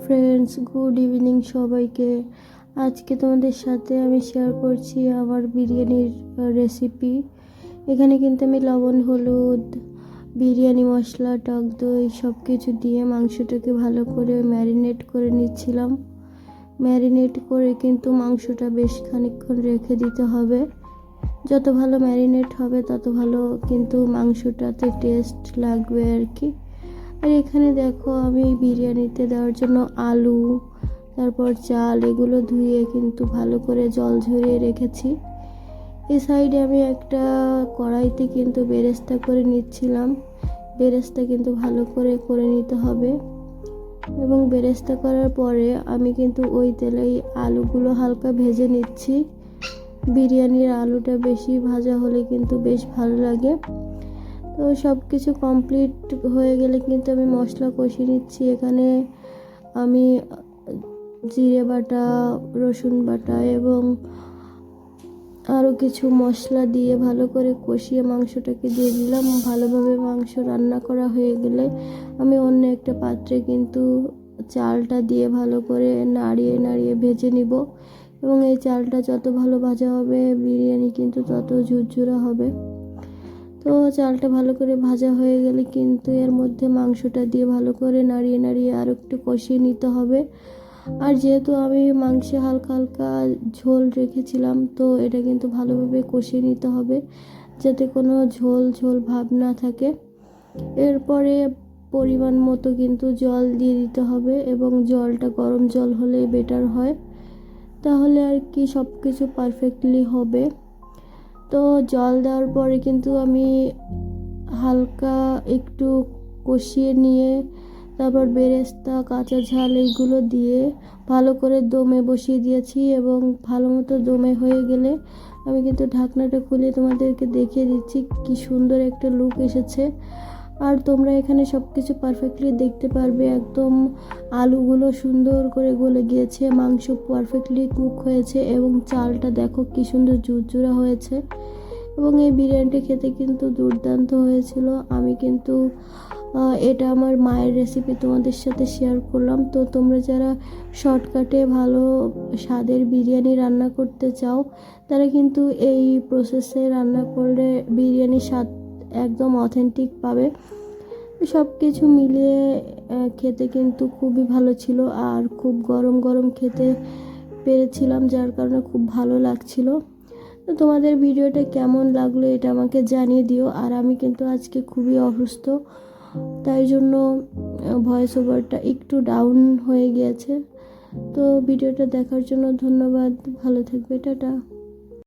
Friends, good evening সবাইকে। আজকে তোমাদের সাথে আমি শেয়ার করছি আমার বিরিয়ানির রেসিপি। এখানে কিন্তু আমি লবণ, হলুদ, বিরিয়ানি মশলা, টক দই সব কিছু দিয়ে মাংসটাকে ভালো করে ম্যারিনেট করে নিচ্ছিলাম। ম্যারিনেট করে কিন্তু মাংসটা বেশ খানিকক্ষণ রেখে দিতে হবে। যত ভালো ম্যারিনেট হবে তত ভালো কিন্তু মাংসটাতে টেস্ট লাগবে আর কি। আর এখানে দেখো আমি বিরিয়ানিতে দেওয়ার জন্য আলু, তারপর চাল এগুলো ধুয়ে কিন্তু ভালো করে জল ঝরিয়ে রেখেছি। এই সাইডে আমি একটা কড়াইতে কিন্তু বেরেস্তা করে নিচ্ছিলাম। বেরেস্তা কিন্তু ভালো করে করে নিতে হবে এবং বেরেস্তা করার পরে আমি কিন্তু ওই তেলেই আলুগুলো হালকা ভেজে নিচ্ছি। বিরিয়ানির আলুটা বেশি ভাজা হলে কিন্তু বেশ ভালো লাগে। তো সব কিছু কমপ্লিট হয়ে গেলে কিন্তু আমি মশলা কষিয়ে নিচ্ছি। এখানে আমি জিরে বাটা, রসুন বাটা এবং আরও কিছু মশলা দিয়ে ভালো করে কষিয়ে মাংসটাকে দিয়ে দিলাম। ভালোভাবে মাংস রান্না করা হয়ে গেলে আমি অন্য একটা পাত্রে কিন্তু চালটা দিয়ে ভালো করে নাড়িয়ে নাড়িয়ে ভেজে নিব এবং এই চালটা যত ভালো ভাজা হবে বিরিয়ানি কিন্তু তত ঝুরঝুরা হবে। তো চালটা ভালো করে ভাজা হয়ে গেলে কিন্তু এর মধ্যে মাংসটা দিয়ে ভালো করে নাড়িয়ে নাড়িয়ে আর একটু কষিয়ে নিতে হবে। আর যেহেতু আমি মাংসে হালকা হালকা ঝোল রেখেছিলাম, তো এটা কিন্তু ভালোভাবে কষিয়ে নিতে হবে যাতে কোনো ঝোল ঝোল ভাব না থাকে। এরপরে পরিমাণ মতো কিন্তু জল দিয়ে দিতে হবে এবং জলটা গরম জল হলে বেটার হয়, তাহলে আর কি সব কিছু পারফেক্টলি হবে। তো জল দেওয়ার পরে কিন্তু আমি হালকা একটু কষিয়ে নিয়ে তারপর বেরেস্তা, কাঁচা ঝাল এইগুলো দিয়ে ভালো করে দমে বসিয়ে দিয়েছি এবং ভালো মতো দমে হয়ে গেলে আমি কিন্তু ঢাকনাটা খুলে তোমাদেরকে দেখিয়ে দিচ্ছি কি সুন্দর একটা লুক এসেছে। আর তোমরা এখানে সব কিছু পারফেক্টলি দেখতে পারবে, একদম আলুগুলো সুন্দর করে গলে গিয়েছে, মাংস পারফেক্টলি কুক হয়েছে এবং চালটা দেখো কি সুন্দর ঝুরঝুরা হয়েছে এবং এই বিরিয়ানিটা খেতে কিন্তু দুর্দান্ত হয়েছিল। আমি কিন্তু এটা আমার মায়ের রেসিপি তোমাদের সাথে শেয়ার করলাম। তো তোমরা যারা শর্টকাটে ভালো স্বাদের বিরিয়ানি রান্না করতে চাও তারা কিন্তু এই প্রসেসে রান্না করলে বিরিয়ানির স্বাদ একদম অথেন্টিক পাবে। সব কিছু মিলিয়ে খেতে কিন্তু খুবই ভালো ছিল আর খুব গরম গরম খেতে পেরেছিলাম, যার কারণে খুব ভালো লাগছিল। তো তোমাদের ভিডিওটা কেমন লাগলো এটা আমাকে জানিয়ে দিও। আর আমি কিন্তু আজকে খুবই অসুস্থ, তাই জন্য ভয়েস ওভারটা একটু ডাউন হয়ে গিয়েছে। তো ভিডিওটা দেখার জন্য ধন্যবাদ। ভালো থাকবে, টাটা।